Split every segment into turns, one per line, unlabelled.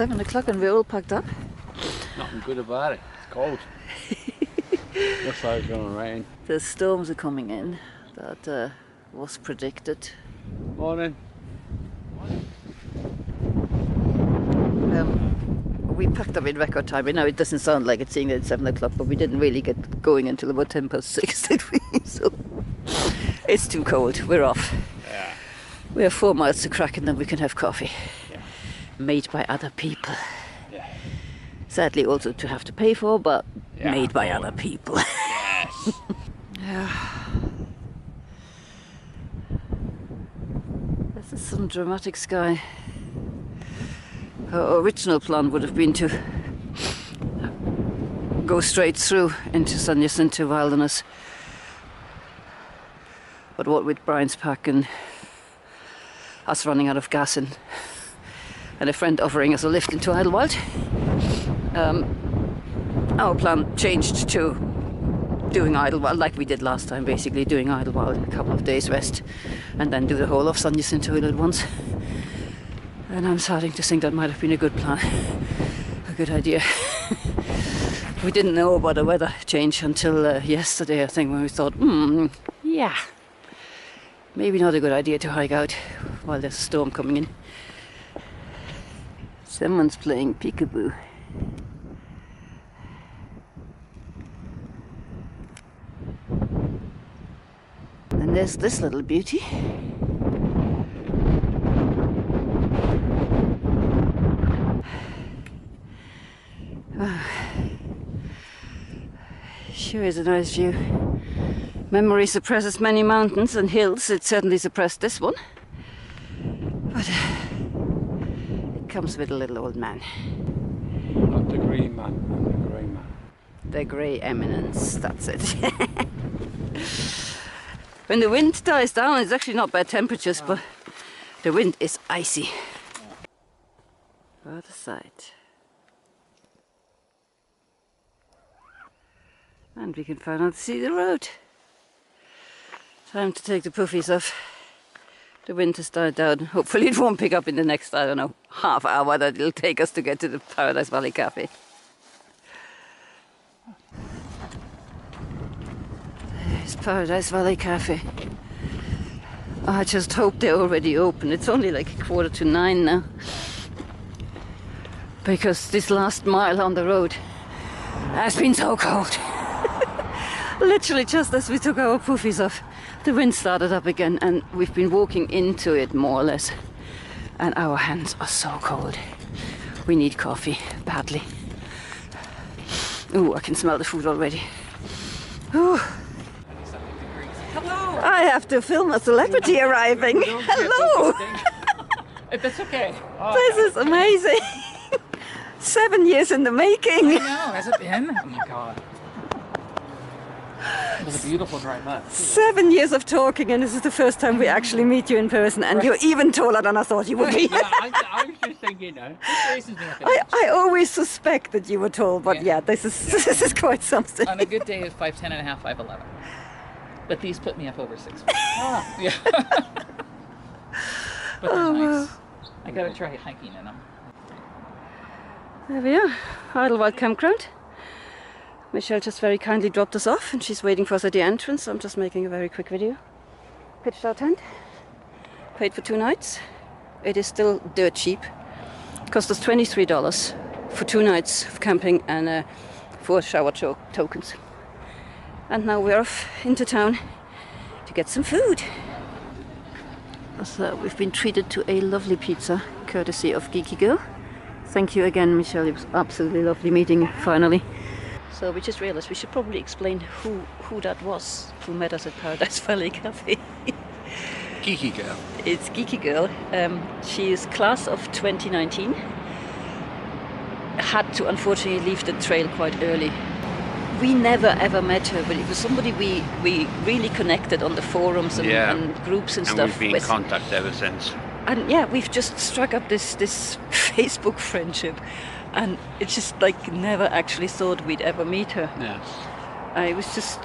7 o'clock and we're all packed up.
Nothing good about it. It's cold. Looks like it's going to rain.
The storms are coming in. That was predicted.
Morning.
We packed up in record time. I know it doesn't sound like it, seeing that it's 7 o'clock, but we didn't really get going until about 6:10, did we? So it's too cold. We're off.
Yeah.
We have 4 miles to crack and then we can have coffee.
Yeah.
Made by other people.
Yeah.
Sadly also to have to pay for, but
Yeah,
made by other people.
Yes.
Yeah. This is some dramatic sky. Our original plan would have been to go straight through into San Jacinto Wilderness. But what with Brian's pack and us running out of gas and a friend offering us a lift into Idyllwild, our plan changed to doing Idyllwild like we did last time, basically doing Idyllwild, a couple of days rest, and then do the whole of San Jacinto all at once. And I'm starting to think that might have been a good plan, a good idea. We didn't know about the weather change until yesterday, I think, when we thought, yeah, maybe not a good idea to hike out while there's a storm coming in. Someone's playing peekaboo. And there's this little beauty. Sure is a nice view. Memory suppresses many mountains and hills. It certainly suppressed this one. But it comes with a little old man.
Not the green man, the grey man.
The grey eminence, that's it. When the wind dies down, it's actually not bad temperatures, but the wind is icy. Other side. And we can finally see the road. Time to take the puffies off. The wind has died down. Hopefully it won't pick up in the next, I don't know, half hour that it'll take us to get to the Paradise Valley Cafe. There's Paradise Valley Cafe. I just hope they're already open. It's only like 9:15 now. Because this last mile on the road has been so cold. Literally just as we took our puffies off, the wind started up again and we've been walking into it more or less. And our hands are so cold. We need coffee, badly. Ooh, I can smell the food already. Ooh.
Hello!
I have to film a celebrity arriving. Hello!
That's okay.
This is amazing. 7 years in the making.
I know, has it been? Oh my god. It was a beautiful dry month.
7 years of talking, and this is the first time we actually meet you in person, and you're even taller than I thought you would be.
Yeah, I was just thinking, you know, this raises me up an inch.
I always suspect that you were tall, but yeah, this is quite something.
On a good day, it's 5'10" and a half, 5'11". But these put me up over 6 feet. Yeah. But they're nice. I gotta try hiking in them.
There we are, Idyllwild campground. Michelle just very kindly dropped us off and she's waiting for us at the entrance, so I'm just making a very quick video. Pitched our tent, paid for 2 nights. It is still dirt cheap. It cost us $23 for 2 nights of camping and 4 shower tokens. And now we're off into town to get some food. So we've been treated to a lovely pizza, courtesy of Geeky Girl. Thank you again, Michelle. It was absolutely lovely meeting you finally. So we just realized we should probably explain who that was who met us at Paradise Valley Cafe.
Geeky Girl.
It's Geeky Girl. She is class of 2019. Had to unfortunately leave the trail quite early. We never ever met her, but it was somebody we really connected on the forums and groups and stuff.
And we've been in contact ever since.
And yeah, we've just struck up this Facebook friendship. And it's just like never actually thought we'd ever meet her.
Yeah.
It was just.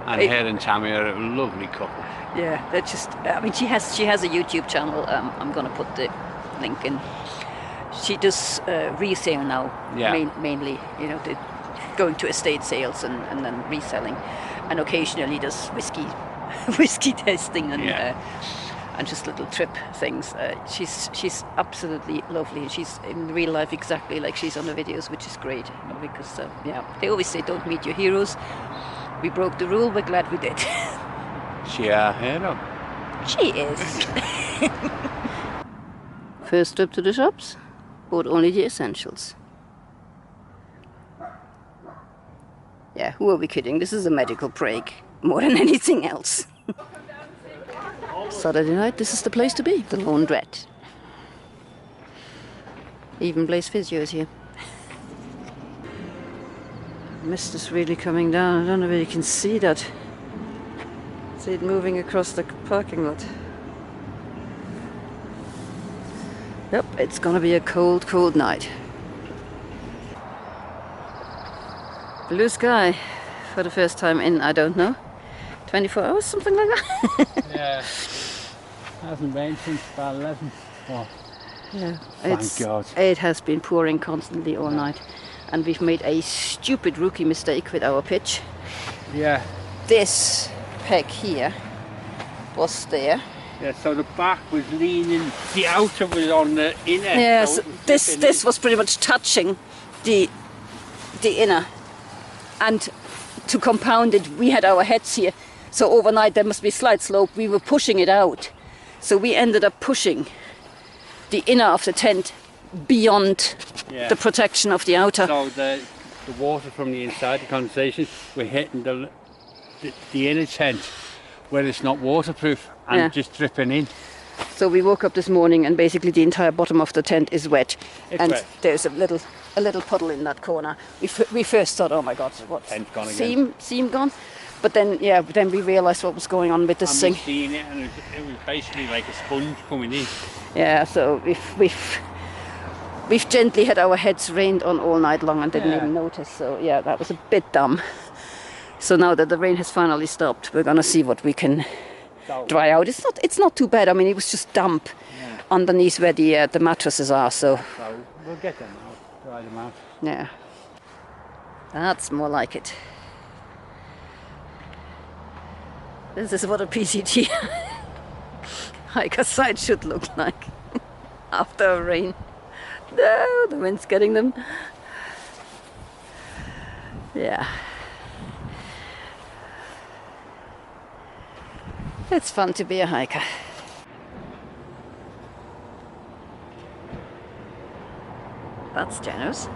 And her and Tammy are a lovely couple.
Yeah, they're just. I mean, she has a YouTube channel. I'm gonna put the link in. She does resale now,
Yeah.
mainly, you know, going to estate sales and then reselling, and occasionally does whiskey testing and just little trip things. She's absolutely lovely. She's in real life exactly like she's on the videos, which is great, because they always say don't meet your heroes. We broke the rule. We're glad we did.
She a hero.
She is. First trip to the shops, bought only the essentials. Yeah, who are we kidding? This is a medical break more than anything else. Saturday night, this is the place to be, the laundrette. Even Blaze Physio is here. Mist is really coming down. I don't know if you can see that. See it moving across the parking lot. Yep, it's gonna be a cold, cold night. Blue sky for the first time in, I don't know, 24 hours, something like that.
Yeah. Hasn't rained since about 11. Oh,
yeah,
thank God.
It has been pouring constantly all night, and we've made a stupid rookie mistake with our pitch.
Yeah.
This peg here was there.
Yeah, so the back was leaning, the outer was on the inner.
Yeah,
so
so this was pretty much touching the inner, and to compound it, we had our heads here. So overnight there must be a slight slope. We were pushing it out, so we ended up pushing the inner of the tent beyond the protection of the outer.
So the water from the inside, the condensation, we're hitting the inner tent where it's not waterproof and just dripping in.
So we woke up this morning and basically the entire bottom of the tent is wet.
It's wet.
There's a little puddle in that corner. We first thought, oh my God, what?
Tent's gone again.
Seam gone. But then we realised what was going on with this thing.
We've seen it, and it was basically like a sponge coming in.
Yeah, so we've gently had our heads rained on all night long and didn't even notice. So yeah, that was a bit dumb. So now that the rain has finally stopped, we're gonna see what we can dry out. It's not too bad. I mean, it was just damp underneath where the mattresses are. So
we'll get them out, dry them out.
Yeah, that's more like it. This is what a PCT hiker site should look like after a rain. No, the wind's getting them. Yeah. It's fun to be a hiker. That's generous.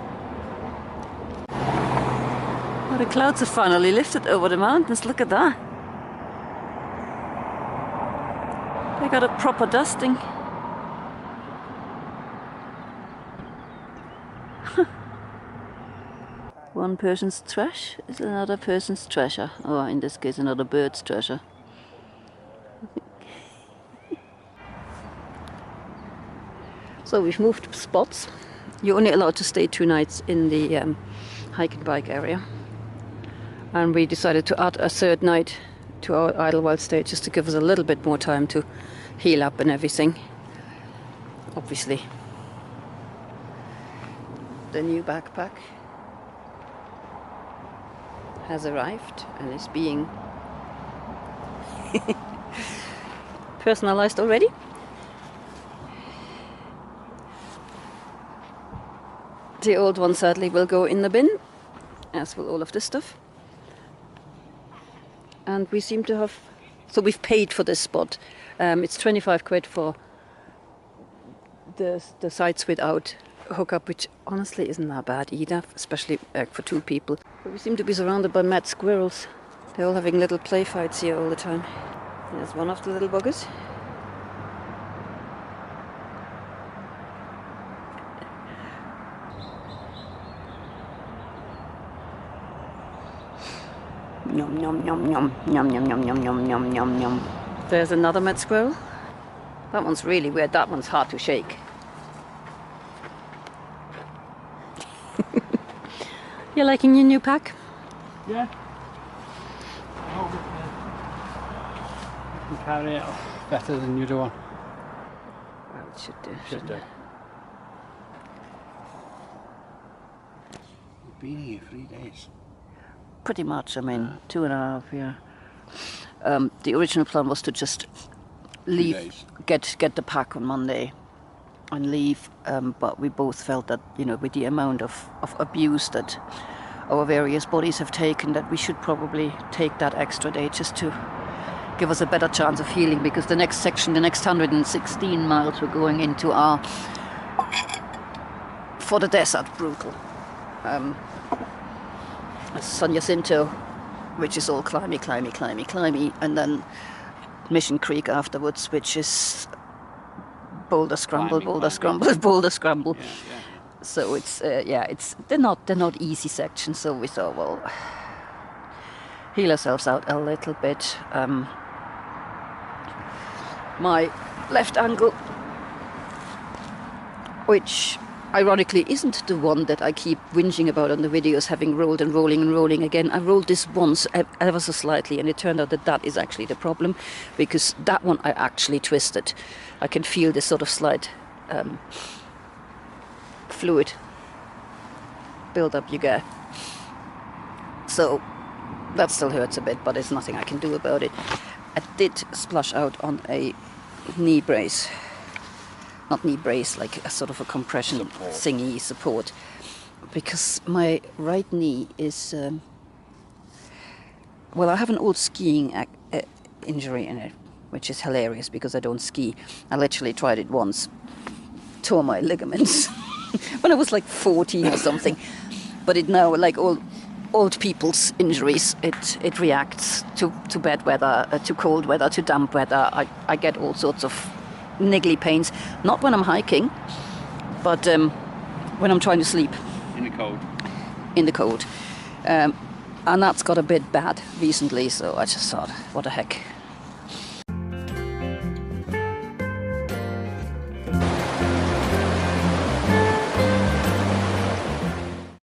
Oh, the clouds have finally lifted over the mountains. Look at that. They got a proper dusting. One person's trash is another person's treasure, or in this case another bird's treasure. So we've moved spots. You're only allowed to stay 2 nights in the hike and bike area, and we decided to add a 3rd night to our Idyllwild stay just to give us a little bit more time to heal up and everything. Obviously the new backpack has arrived and is being personalized already. The old one sadly will go in the bin, as will all of this stuff. And we seem to have, so we've paid for this spot. It's 25 quid for the sites without hookup, which honestly isn't that bad either, especially for 2 people. But we seem to be surrounded by mad squirrels. They're all having little play fights here all the time. There's one of the little buggers. Yum yum yum yum yum yum yum yum yum yum yum yum. There's another mad squirrel. That one's really weird. That one's hard to shake. You liking your new pack?
Yeah. I hope it can carry it better than you do one.
Well, it should do.
Should do. been here 3 days.
Pretty much, I mean, 2.5, yeah. The original plan was to just leave, get the pack on Monday and leave, but we both felt that, you know, with the amount of abuse that our various bodies have taken, that we should probably take that extra day just to give us a better chance of healing, because the next section, the next 116 miles we're going into are, for the desert, brutal. San Jacinto, which is all climby, and then Mission Creek afterwards, which is boulder scramble.
Yeah.
So it's they're not easy sections. So we thought, well, heal ourselves out a little bit. My left ankle, which ironically isn't the one that I keep whinging about on the videos, having rolled and rolling again. I rolled this once ever so slightly, and it turned out that is actually the problem, because that one I actually twisted. I can feel this sort of slight fluid build up you get. So that still hurts a bit, but there's nothing I can do about it. I did splash out on a knee brace. Not knee brace, like a sort of a compression thingy support, because my right knee is well, I have an old skiing injury in it, which is hilarious because I don't ski. I literally tried it once, tore my ligaments when I was like 14 or something. But it now, like all old people's injuries, it reacts to bad weather, to cold weather, to damp weather. I get all sorts of niggly pains, not when I'm hiking, but when I'm trying to sleep. In the cold. And that's got a bit bad recently, so I just thought, what the heck,